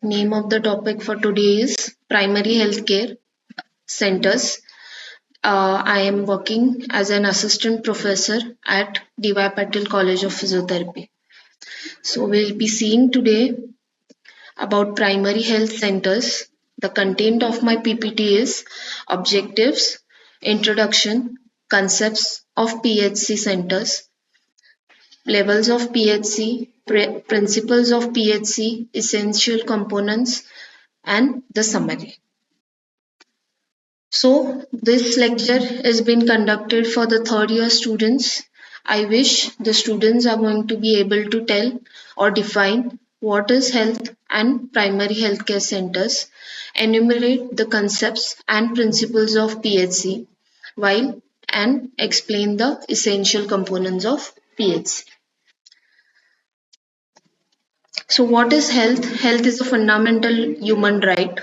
Name of the topic for today is primary healthcare centers. I am working as an assistant professor at Patil College of Physiotherapy. So we'll be seeing today about primary health centers. The content of my PPT is objectives, introduction, concepts of PHC centers, levels of PHC, principles of PHC, essential components, and the summary. So, this lecture is being conducted for the third year students. I wish the students are going to be able to tell or define what is health and primary healthcare centers, enumerate the concepts and principles of PHC, while and explain the essential components of PHC. So, what is health? Health is a fundamental human right.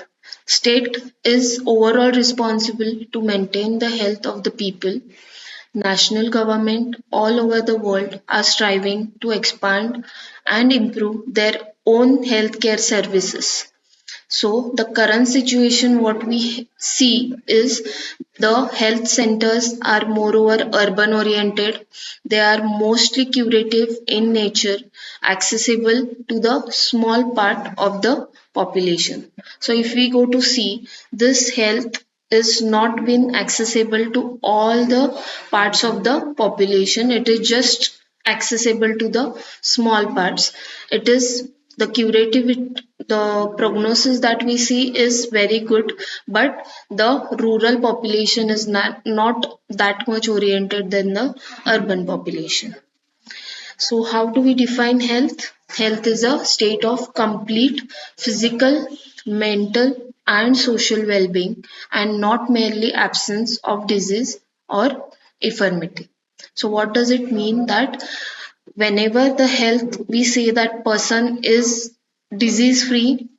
State is overall responsible to maintain the health of the people. National government all over the world are striving to expand and improve their own healthcare services. So the current situation, what we see is the health centers are moreover urban oriented. They are mostly curative in nature, accessible to the small part of the population. So if we go to see, this health is not been accessible to all the parts of the population. It is just accessible to the small parts. It is the curative, the prognosis that we see is very good, but the rural population is not that much oriented than the urban population. So, how do we define health? Health is a state of complete physical, mental, and social well being, and not merely absence of disease or infirmity. So, what does it mean that whenever the health we say that person is disease free,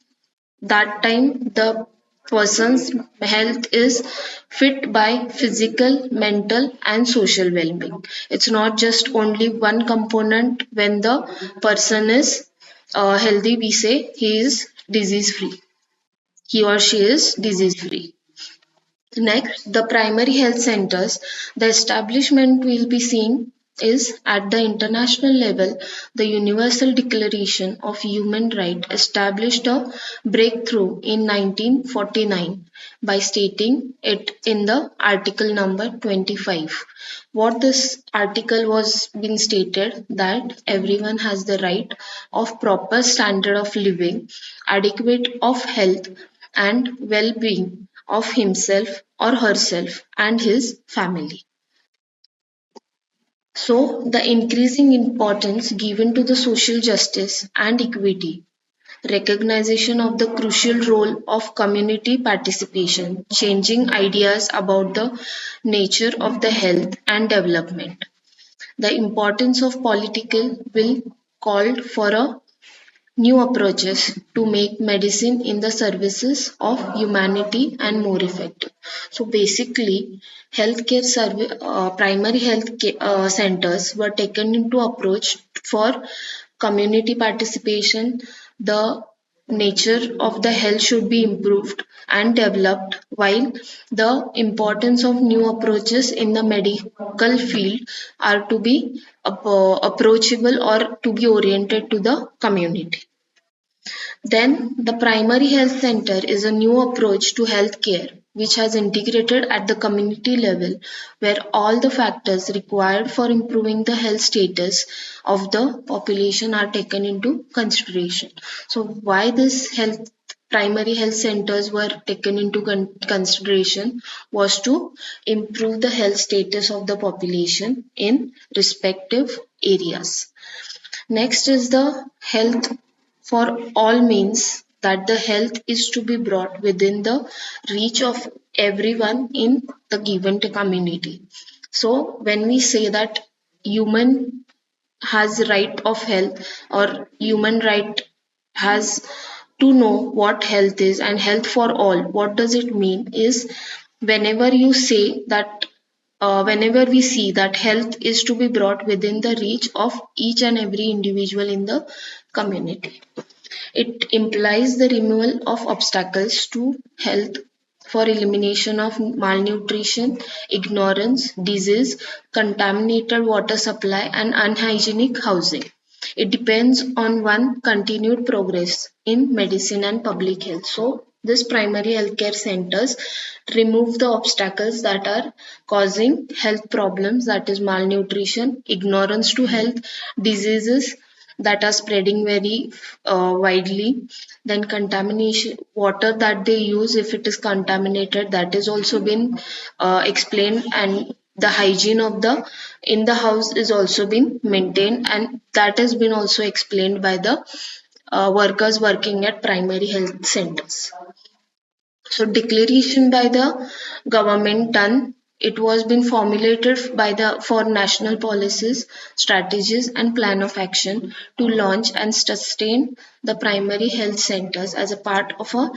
that time the person's health is fit by physical, mental, and social well-being. It's not just only one component. When the person is healthy, we say he is disease free, he or she is disease free. Next, the primary health centers. The establishment we'll be seeing is at the international level. The Universal Declaration of Human Rights established a breakthrough in 1949 by stating it in the article number 25. What this article was being stated that everyone has the right of proper standard of living, adequate of health and well-being of himself or herself and his family. So, the increasing importance given to the social justice and equity, recognition of the crucial role of community participation, changing ideas about the nature of the health and development. The importance of political will called for a new approaches to make medicine in the services of humanity and more effective. So basically, primary health centers were taken into approach for community participation. The nature of the health should be improved and developed, while the importance of new approaches in the medical field are to be approachable or to be oriented to the community. Then, the primary health center is a new approach to healthcare which has integrated at the community level, where all the factors required for improving the health status of the population are taken into consideration. So, why this health primary health centers were taken into consideration was to improve the health status of the population in respective areas. Next is the health for all means that the health is to be brought within the reach of everyone in the given community. So when we say that human has right of health or human right has to know what health is and health for all, what does it mean is whenever you say that whenever we see that health is to be brought within the reach of each and every individual in the community. It implies the removal of obstacles to health for elimination of malnutrition, ignorance, disease, contaminated water supply, and unhygienic housing. It depends on one continued progress in medicine and public health. So, this primary healthcare centers remove the obstacles that are causing health problems, that is malnutrition, ignorance to health, diseases that are spreading very widely, then contamination, water that they use, if it is contaminated, that is also been explained, and the hygiene of the in the house is also been maintained, and that has been also explained by the workers working at primary health centers. So declaration by the government done. It was been formulated by the for national policies, strategies, and plan of action to launch and sustain the primary health centers as a part of a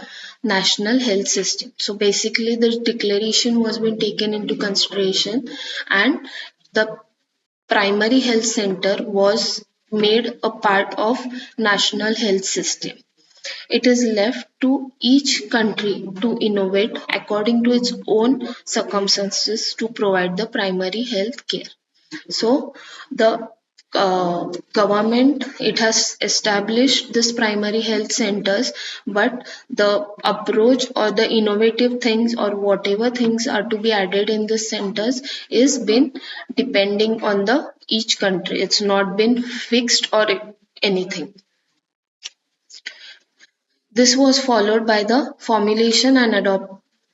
national health system. So basically, the declaration was been taken into consideration, and the primary health center was made a part of national health system. It is left to each country to innovate according to its own circumstances to provide the primary health care. So, the government, it has established this primary health centers, but the approach or the innovative things or whatever things are to be added in the centers is been depending on the each country. It's not been fixed or anything. This was followed by the formulation and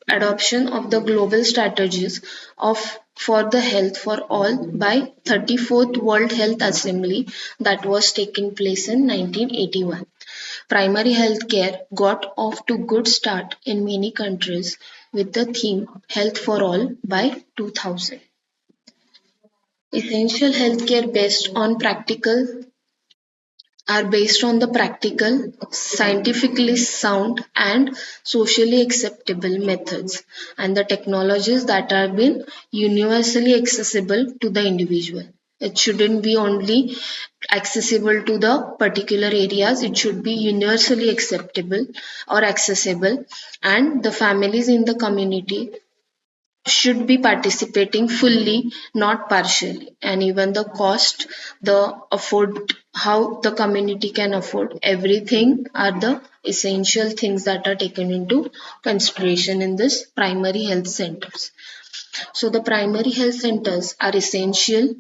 adoption of the global strategies of for the health for all by 34th World Health Assembly that was taking place in 1981. Primary health care got off to good start in many countries with the theme Health for All by 2000. Essential healthcare based on the practical, scientifically sound, and socially acceptable methods and the technologies that are been universally accessible to the individual. It shouldn't be only accessible to the particular areas, it should be universally acceptable or accessible, and the families in the community should be participating fully, not partially. And even the cost, the afford, how the community can afford everything are the essential things that are taken into consideration in this primary health centers. So the primary health centers are essential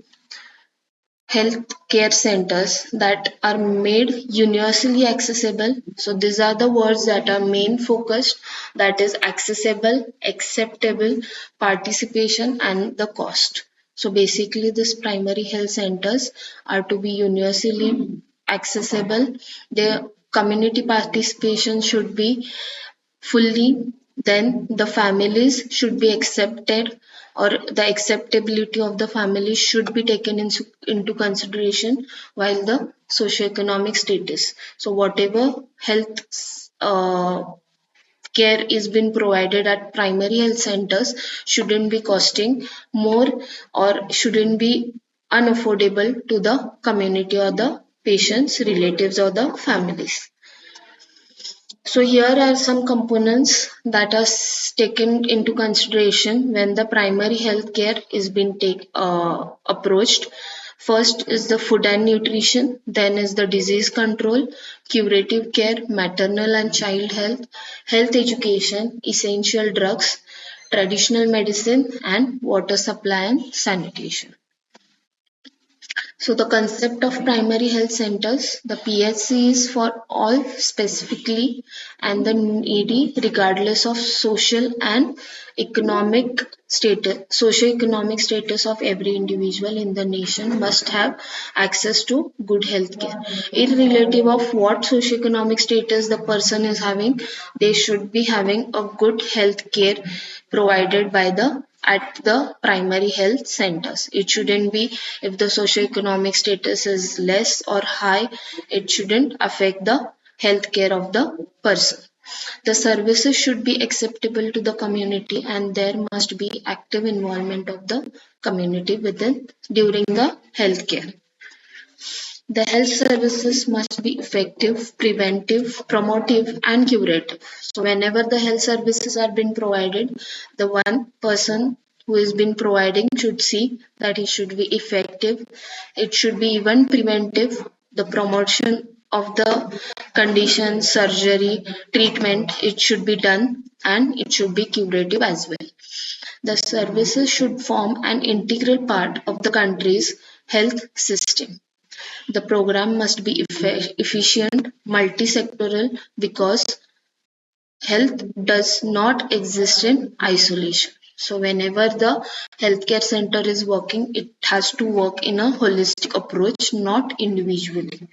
health care centers that are made universally accessible. So these are the words that are main focused, that is accessible, acceptable, participation, and the cost. So basically these primary health centers are to be universally accessible. Their community participation should be fully, then the families should be accepted, or the acceptability of the family should be taken into consideration, while the socioeconomic status. So whatever health care is being provided at primary health centers shouldn't be costing more or shouldn't be unaffordable to the community or the patients, relatives, or the families. So here are some components that are taken into consideration when the primary health care is being approached. First is the food and nutrition, then is the disease control, curative care, maternal and child health, health education, essential drugs, traditional medicine, and water supply and sanitation. So the concept of primary health centers, the PHC is for all specifically, and the needy regardless of social and economic status, socio-economic status of every individual in the nation must have access to good health care. Irrelative of what socio-economic status the person is having, they should be having a good health care provided by the at the primary health centers. It shouldn't be, if the socioeconomic status is less or high, it shouldn't affect the health care of the person. The services should be acceptable to the community, and there must be active involvement of the community within during the health care. The health services must be effective, preventive, promotive, and curative. So, whenever the health services are being provided, the one person who is been providing should see that it should be effective, it should be even preventive, the promotion of the condition, surgery, treatment, it should be done and it should be curative as well. The services should form an integral part of the country's health system. The program must be efficient, multi-sectoral because health does not exist in isolation. So whenever the healthcare center is working, it has to work in a holistic approach, not individually.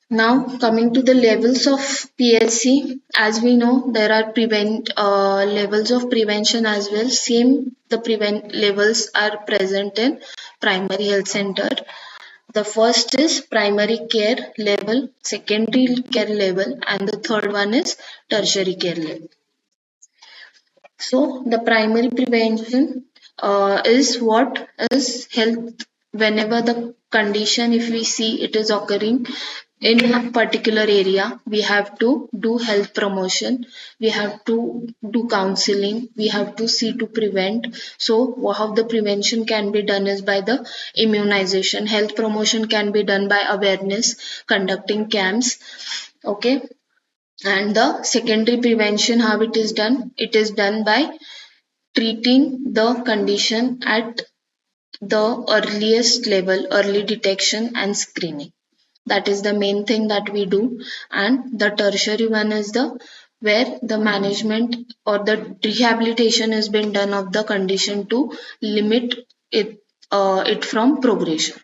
Now coming to the levels of PHC, as we know, there are levels of prevention as well. Same the prevent levels are present in primary health center. The first is primary care level, secondary care level, and the third one is tertiary care level. So the primary prevention is what is health whenever the condition, if we see it is occurring in a particular area, we have to do health promotion, we have to do counseling, we have to see to prevent. So how the prevention can be done is by the immunization. Health promotion can be done by awareness, conducting camps. Okay, and the secondary prevention, how it is done? It is done by treating the condition at the earliest level, early detection and screening. That is the main thing that we do. And the tertiary one is the where the management or the rehabilitation has been done of the condition to limit it from progression.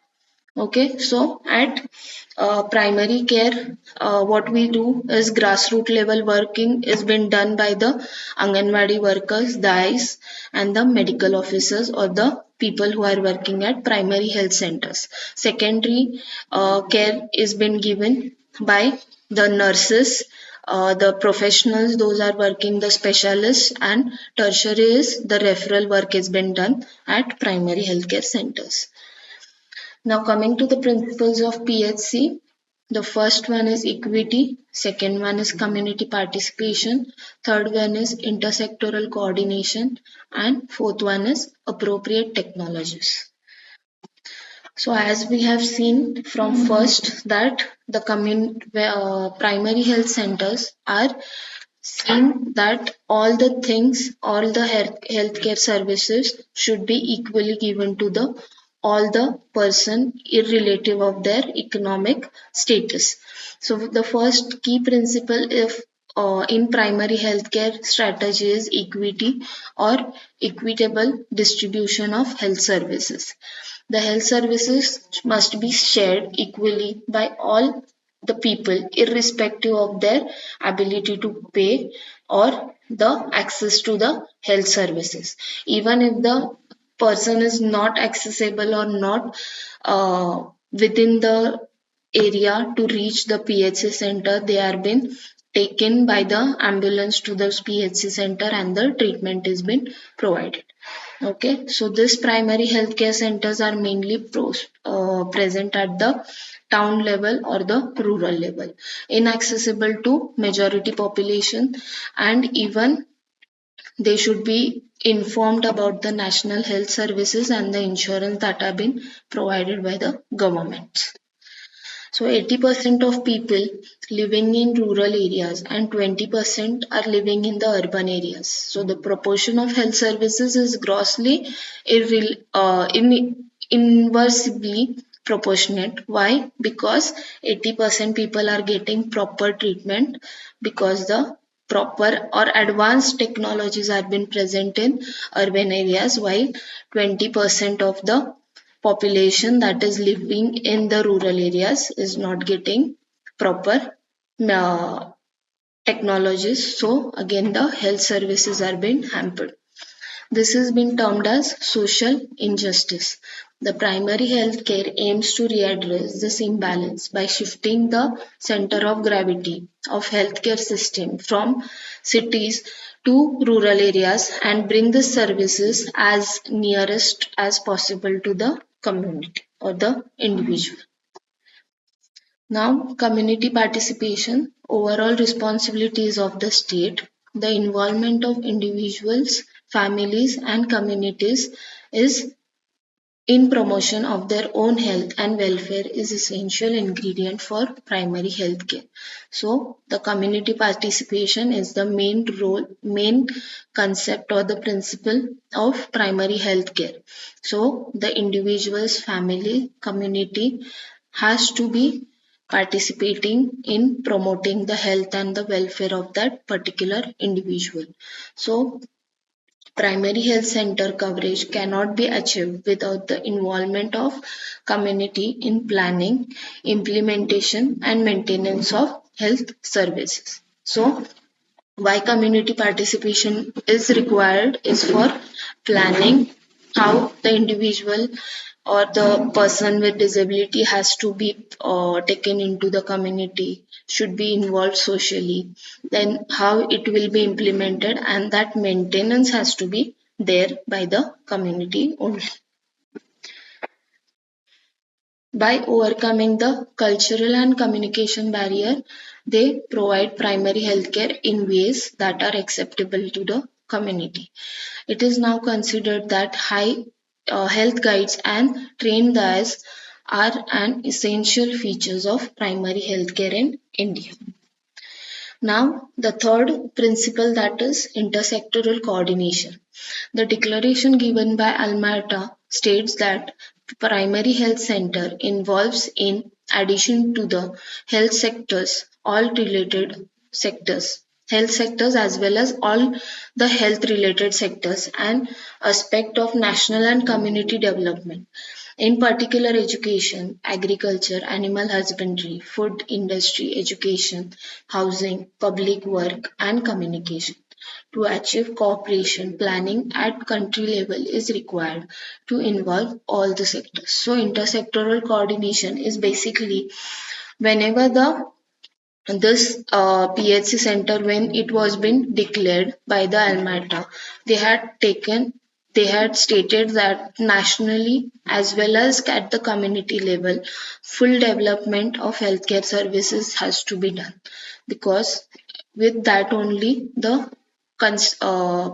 Okay, so at primary care, what we do is grassroots level working is been done by the Anganwadi workers, the ICE, and the medical officers or the people who are working at primary health centers. Secondary care is been given by the nurses, the professionals, those are working the specialists, and tertiary is the referral work has been done at primary healthcare centers. Now coming to the principles of PHC, the first one is equity, second one is community participation, third one is intersectoral coordination, and fourth one is appropriate technologies. So as we have seen from first that the primary health centers are seeing that all the things, all the healthcare services should be equally given to the all the person irrelative of their economic status. So the first key principle if in primary healthcare strategy is equity or equitable distribution of health services. The health services must be shared equally by all the people, irrespective of their ability to pay or the access to the health services. Even if the person is not accessible or not within the area to reach the PHC center, they are being taken by the ambulance to the PHC center and the treatment is being provided. Okay, so this primary healthcare centers are mainly present at the town level or the rural level, inaccessible to majority population, and even they should be informed about the national health services and the insurance that have been provided by the government. So 80% of people living in rural areas and 20% are living in the urban areas. So the proportion of health services is grossly inversely proportionate. Why? Because 80% people are getting proper treatment because the proper or advanced technologies are being present in urban areas while 20% of the population that is living in the rural areas is not getting proper uh, technologies. So again the health services are being hampered. This has been termed as social injustice. The primary health care aims to readdress this imbalance by shifting the center of gravity of healthcare system from cities to rural areas and bring the services as nearest as possible to the community or the individual. Now, community participation, overall responsibilities of the state, the involvement of individuals, families, and communities is in promotion of their own health and welfare is essential ingredient for primary health care. So the community participation is the main concept or the principle of primary health care. So the individual's family community has to be participating in promoting the health and the welfare of that particular individual. So primary health center coverage cannot be achieved without the involvement of community in planning, implementation, and maintenance of health services. So, why community participation is required is for planning how the individual or the person with disability has to be taken into the community, should be involved socially, then how it will be implemented, and that maintenance has to be there by the community only. By overcoming the cultural and communication barrier, they provide primary healthcare in ways that are acceptable to the community. It is now considered that high health guides and trained eyes are an essential features of primary healthcare in India. Now, the third principle, that is intersectoral coordination. The declaration given by Alberta states that primary health center involves, in addition to the health sectors, all related sectors, health sectors as well as all the health related sectors and aspect of national and community development. In particular, education, agriculture, animal husbandry, food industry, education, housing, public work, and communication. To achieve cooperation, planning at country level is required to involve all the sectors. So, intersectoral coordination is basically whenever the this PHC center, when it was been declared by the Alberta, they had stated that nationally as well as at the community level, full development of healthcare services has to be done, because with that only the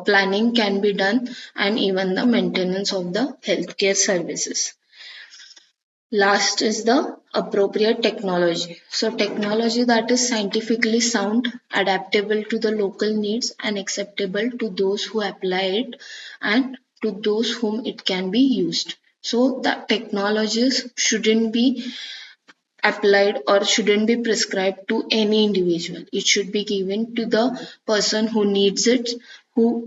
planning can be done and even the maintenance of the healthcare services. Last is the appropriate technology. So technology that is scientifically sound, adaptable to the local needs and acceptable to those who apply it and to those whom it can be used. So the technologies shouldn't be applied or shouldn't be prescribed to any individual. It should be given to the person who needs it, who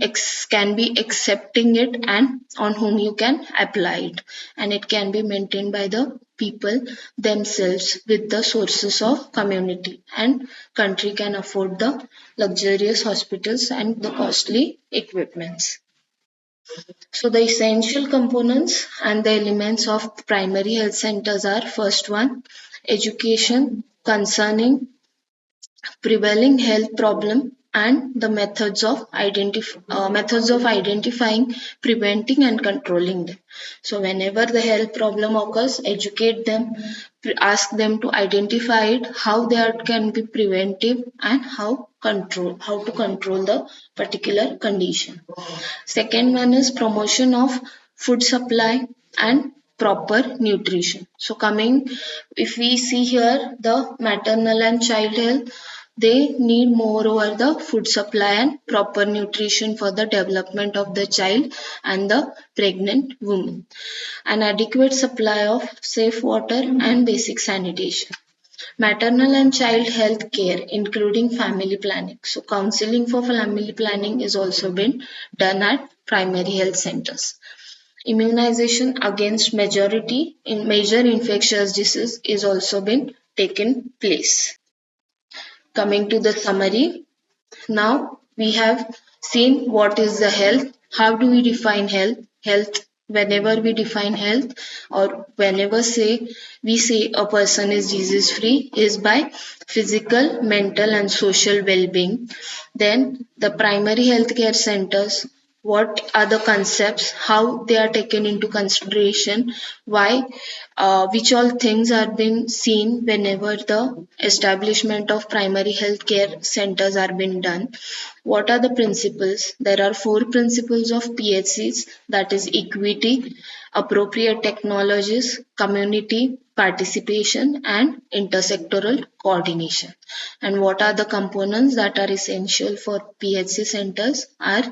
can be accepting it, and on whom you can apply it. And it can be maintained by the people themselves with the sources of community, and country can afford the luxurious hospitals and the costly equipments. So the essential components and the elements of primary health centers are: first one, education concerning prevailing health problem and the methods of identifying, preventing and controlling them. So whenever the health problem occurs, educate them, ask them to identify it, how they can be preventive, and how to control the particular condition. Second one is promotion of food supply and proper nutrition. So coming, if we see here the maternal and child health, they need moreover the food supply and proper nutrition for the development of the child and the pregnant woman. An adequate supply of safe water and basic sanitation. Maternal and child health care, including family planning. So, counseling for family planning is also been done at primary health centers. Immunization against majority in major infectious disease is also been taken place. Coming to the summary, now we have seen what is the health, how do we define health. Health, whenever we define health or whenever say we say a person is disease free, is by physical, mental and social well-being. Then the primary healthcare centers, what are the concepts, how they are taken into consideration, why which all things are being seen whenever the establishment of primary health care centers are being done. What are the principles? There are four principles of PHCs, that is equity, appropriate technologies, community participation, and intersectoral coordination. And what are the components that are essential for PHC centers are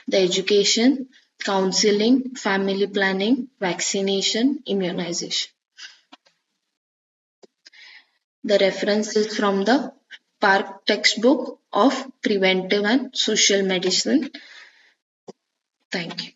the education, counseling, family planning, vaccination, immunization. The reference is from the Park textbook of preventive and social medicine. Thank you.